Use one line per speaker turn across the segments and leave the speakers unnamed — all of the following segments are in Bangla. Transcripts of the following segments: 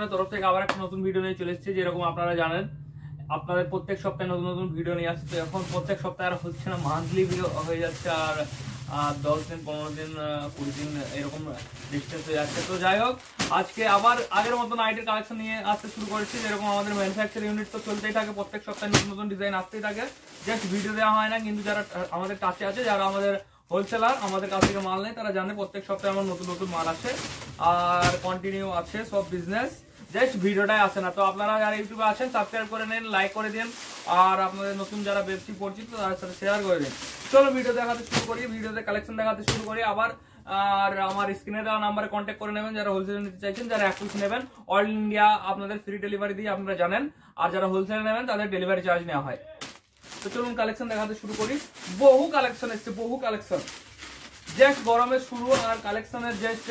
ফ্যাশনের তরফ থেকে আবার একটা নতুন ভিডিও নিয়ে চলে এসেছি। যেরকম আপনারা জানেন আপনাদের প্রত্যেক সপ্তাহে নতুন নতুন ভিডিও নিয়ে আসছে। তো এখন প্রত্যেক সপ্তাহে আর হচ্ছে না, মান্থলি ভিডিও হয়ে যাচ্ছে, আর 10 দিন 15 দিন 20 দিন এরকম ডিস্টেন্স হয়ে যাচ্ছে। তো যাই হোক, আজকে আবার আগের মতো নাইটের কালেকশন নিয়ে আসতে শুরু করেছি। যেরকম আমাদের ম্যানুফ্যাকচার ইউনিট তো চলতেই থাকে, প্রত্যেক সপ্তাহে নতুন নতুন ডিজাইন আসতেই থাকে, জাস্ট ভিডিও দেওয়া হয় না। কিন্তু যারা আমাদের কাছে আছে, যারা আমাদের হোলসেলার, আমাদের কাছ থেকে মাল নেই, তারা জানে প্রত্যেক সপ্তাহে আমার নতুন নতুন মাল আসে আর কন্টিনিউ আছে সব বিজনেস, জাস্ট ভিডিওটাই আসে না। তো আপনারা যারা ইউটিউবে আছেন সাবস্ক্রাইব করে নেন, লাইক করে দিন, আর আপনাদের নতুন যারা বেশি পরিচিত তাদের সাথে শেয়ার করে দিন। চলো ভিডিও দেখাতে শুরু করি, ভিডিওতে কালেকশন দেখাতে শুরু করি আবার। আর আমার স্ক্রিনে দেওয়া নাম্বারে কন্ট্যাক্ট করে নেবেন যারা হোলসেলে নিতে চাইছেন। যারা 1 পিস নেবেন অল ইন্ডিয়া আপনাদের ফ্রি ডেলিভারি দিয়ে আপনারা জানেন, আর যারা হোলসেলে নেবেন তাদের ডেলিভারি চার্জ নেওয়া হয়। তো চলুন কালেকশন দেখাতে শুরু করি। বহু কালেকশন এসছে, বহু কালেকশন, জাস্ট গরমের শুরু আর কালেকশনের জাস্ট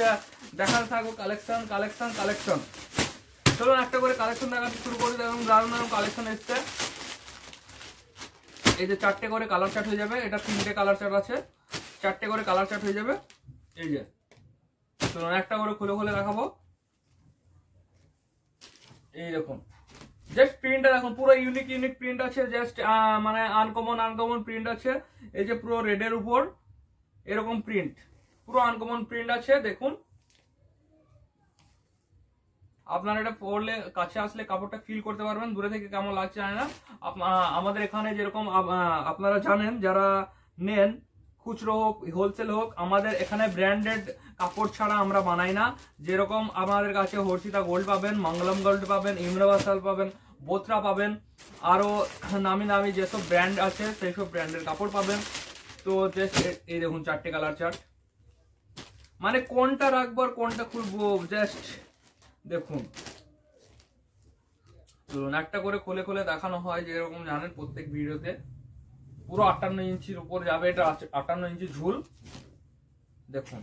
দেখাতে থাকবো। কালেকশন কালেকশন কালেকশন, চলুন একটা করে কালেকশন দেখাতে শুরু করি। দেখুন দারুণ দারুণ কালেকশন এসছে। এই যে 4টে করে কালার চার্ট হয়ে যাবে, এটা 3টে কালার চার্ট আছে, 4টে করে কালার চার্ট হয়ে যাবে। এই যে চলুন একটা করে খুলে খুলে দেখাবো। এই দেখুন জাস্ট প্রিন্টটা দেখুন, পুরো ইউনিক ইউনিক প্রিন্ট আছে, জাস্ট মানে আনকমন আনকমন প্রিন্ট আছে। এই যে পুরো রেডের উপর এরকম প্রিন্ট, পুরো আনকমন প্রিন্ট আছে। দেখুন আপনারা এটা পরলে কাছে আসলে কাপড়টা ফিল করতে পারবেন, দূরে থেকে কেমন লাগছে জানি না। আমাদের এখানে যেরকম আপনারা জানেন, যারা নেন খুচরো হোক হোলসেল হোক, আমাদের এখানে ব্র্যান্ডেড কাপড় ছাড়া আমরা বানাই না। যেরকম আমাদের কাছে হর্ষিতা গোল্ড পাবেন, মঙ্গলম গোল্ড পাবেন, ইউনিভার্সাল পাবেন, বোথরা পাবেন, আরো নামি নামি যেসব ব্র্যান্ড আছে সেই সব ব্র্যান্ডের কাপড় পাবেন। তো জাস্ট এই দেখুন 4টে কালার চার্ট, মানে কোনটা রাখবো আর কোনটা খুলবো জাস্ট দেখুন। চলুন একটা করে খুলে খুলে দেখানো হয়। যেরকম জানেন প্রত্যেক ভিডিওতে পুরো 58 ইঞ্চির উপর যাবে, এটা 58 ইঞ্চি ঝুল। দেখুন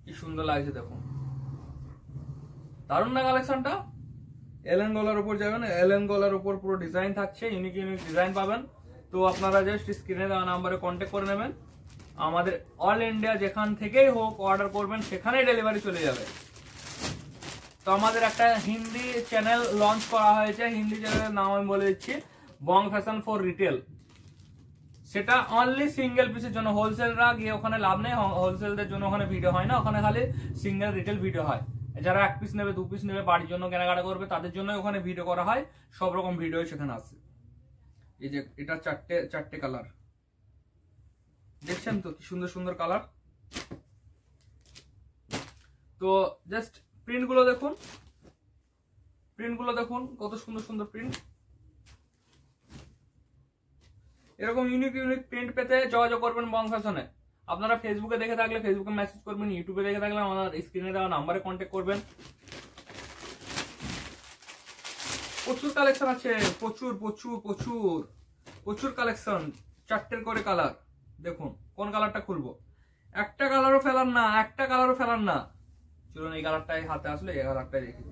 কি সুন্দর লাগছে, দেখুন দারুণ না কালেকশনটা। এলেন গলার উপর যাবেন, এলেন গলার উপর পুরো ডিজাইন থাকছে, ইউনিক ইউনিক ডিজাইন পাবেন। তো আপনারা জাস্ট স্ক্রিনে দেওয়া নাম্বারে কন্ট্যাক্ট করে নেবেন। আমাদের অল ইন্ডিয়া যেখান থেকেই হোক অর্ডার করবেন, সেখানেই ডেলিভারি চলে যাবে। তো আমাদের একটা হিন্দি চ্যানেল লঞ্চ করা হয়েছে, হিন্দি চ্যানেলের নাম আমি বলে দিচ্ছি, বং ফ্যাশন ফর রিটেল। সেটা অনলি সিঙ্গেল পিসের জন্য, হোলসেলরা গিয়ে ওখানে লাভ নেই, হোলসেলদের জন্য ওখানে ভিডিও হয় না, ওখানে খালি সিঙ্গেল রিটেল ভিডিও হয়। যারা 1 পিস নেবে 2 পিস নেবে বাড়ির জন্য কেনাকাটা করবে, তাদের জন্য ওখানে ভিডিও করা হয়, সব রকম ভিডিও সেখানে আসে। এই যে এটা 4টে কালার দেখছেন তো, কি সুন্দর সুন্দর কালার। তো জাস্ট প্রিন্ট গুলো দেখুন, প্রিন্ট গুলো দেখুন কত সুন্দর সুন্দর প্রিন্ট। এরকম ইউনিক ইউনিক প্রিন্ট পেতে যোগাযোগ করবেন বং ফ্যাশনে। আপনারা ফেসবুকে দেখে থাকলে ফেসবুকে মেসেজ করবেন, ইউটিউবে দেখে থাকলে আমার স্ক্রিনে দেওয়া নাম্বারে কন্ট্যাক্ট করবেন। প্রচুর কালেকশন আছে, প্রচুর প্রচুর প্রচুর প্রচুর কালেকশন। 4টের করে কালার, দেখুন কোন কালারটা খুলবো। একটা কালারও ফেলার না, একটা কালারও ফেলার না। চলুন এই কালারটাই হাতে আসলে এই কালারটাই দেখি।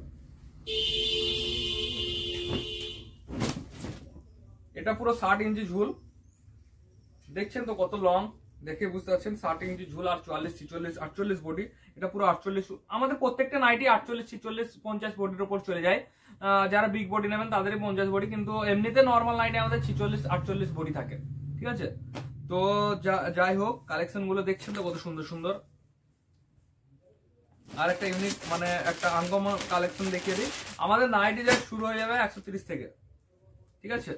এটা পুরো 60 ইঞ্চি ঝুল, দেখছেন তো কত লং, দেখে বুঝতে পারছেন। 60 ইঞ্চি ঝুল আর 44 46 48 বডি। এটা পুরো 48, আমাদের প্রত্যেকটা নাইটি 48 46 50 বডির উপর চলে যায়। যারা বিগ বডি নেবেন তাদেরই 50 বডি, কিন্তু এমনিতে নর্মাল নাইটে আমাদের 46 48 বডি থাকে, ঠিক আছে। তো যাই হোক, কালেকশন গুলো দেখছেন তো কত সুন্দর সুন্দর। আর একটা ইউনিক মানে একটা আনকমন কালেকশন দেখিয়ে দিই। আমাদের নাইটি যা শুরু হয়ে যাবে 130 থেকে, ঠিক আছে।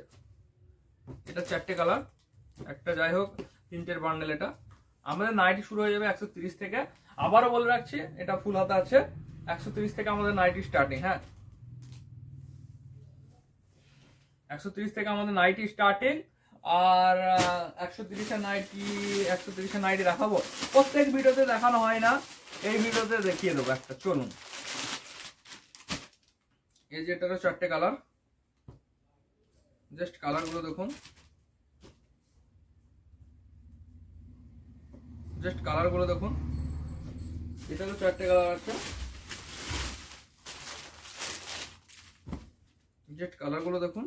এটা 4টে কালার, একটা যাই হোক 3টের বান্ডেল। এটা আমাদের নাইটি শুরু হয়ে যাবে 130 থেকে। আবারও বলে রাখছি, এটা ফুল হাতা আছে, 130 থেকে আমাদের নাইটি স্টার্টিং। হ্যাঁ 130 থেকে আমাদের নাইটি স্টার্টিং। আর 130 এর নাইটি দেখাবো, প্রত্যেক ভিডিওতে দেখানো হয় না, এই ভিডিওতে দেখিয়ে দেবো একটা। চলুন এই যে এটারও 4টে কালার, জাস্ট কালার গুলো দেখুন, জাস্ট কালার গুলো দেখুন। এটারও 4টে কালার আছে, জাস্ট কালার গুলো দেখুন।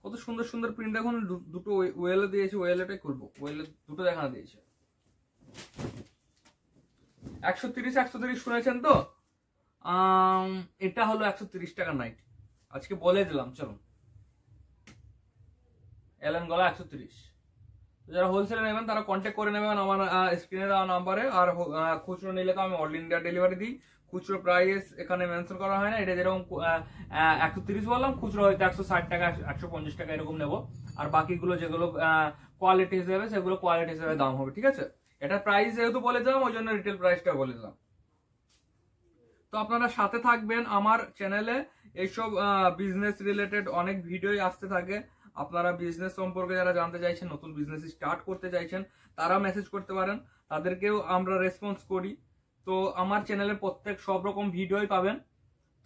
কত সুন্দর সুন্দর প্রিন্ট দেখুন। দুটো ওয়েলে দিয়েছে, ওয়েলেটাই করবো, ওয়েলে দুটো দেখানো দিয়েছে। 130 130 শুনেছেন তো, এটা হলো 130 টাকা নাইটি, আজকে বলে দিলাম। চলো, এলেন গলা 130। যারা হোলসেলে নেবেন তারা কন্ট্যাক্ট করে নেবেন আমার স্ক্রিনে দেওয়া নাম্বারে। আর খুচরো নিলে তো আমি অল ইন্ডিয়া ডেলিভারি দিই। খুচরো প্রাইস এখানে মেনশন করা হয় না, এটা যেরকম 130 বললাম, খুচরো হয়তো 160 টাকা 150 টাকা এরকম নেবো। আর বাকিগুলো যেগুলো কোয়ালিটি হিসেবে সেগুলো কোয়ালিটি হিসেবে দাম হবে, ঠিক আছে। এটা প্রাইস যেহেতু বলে দিলাম ওই জন্য রিটেল প্রাইসটা বলে দিলাম। তো আপনারা সাথে থাকবেন আমার চ্যানেলে, এইসব বিজনেস রিলেটেড অনেক ভিডিওই আসতে থাকে। আপনারা বিজনেস সম্পর্কে যারা জানতে চাইছেন, নতুন বিজনেস স্টার্ট করতে চাইছেন, তারা মেসেজ করতে পারেন, তাদেরকেও আমরা রেসপন্স করি। তো আমার চ্যানেলে প্রত্যেক সব রকম ভিডিওই পাবেন।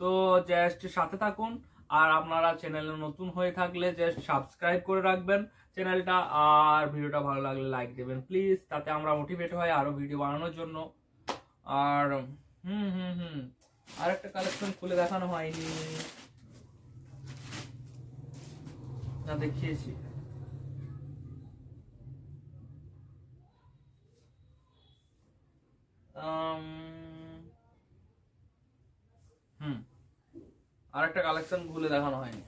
তো জাস্ট সাথে থাকুন। আর আপনারা চ্যানেলে নতুন হয়ে থাকলে জাস্ট সাবস্ক্রাইব করে রাখবেন চ্যানেলটা। আর ভিডিওটা ভালো লাগলে লাইক দেবেন প্লিজ, তাতে আমরা মোটিভেট হই আরো ভিডিও বানানোর জন্য। আর আরেকটা কালেকশন খুলে দেখানো হয়নি, না দেখিয়েছি। আরেকটা কালেকশন খুলে দেখানো হয়নি।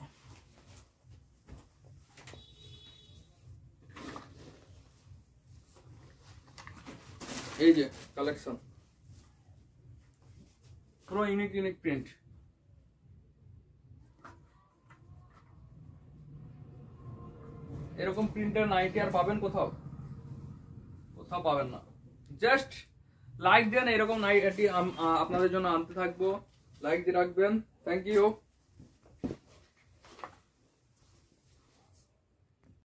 এই যে কালেকশন, পুরো ইউনিক ইউনিক প্রিন্ট। এরকম প্রিন্টের নাইটি আর পাবেন কোথাও? কোথাও পাবেন না। জাস্ট লাইক দেন, এরকম নাইটি আপনাদের জন্য আনতে থাকবো, লাইক দিয়ে রাখবেন। Thank you.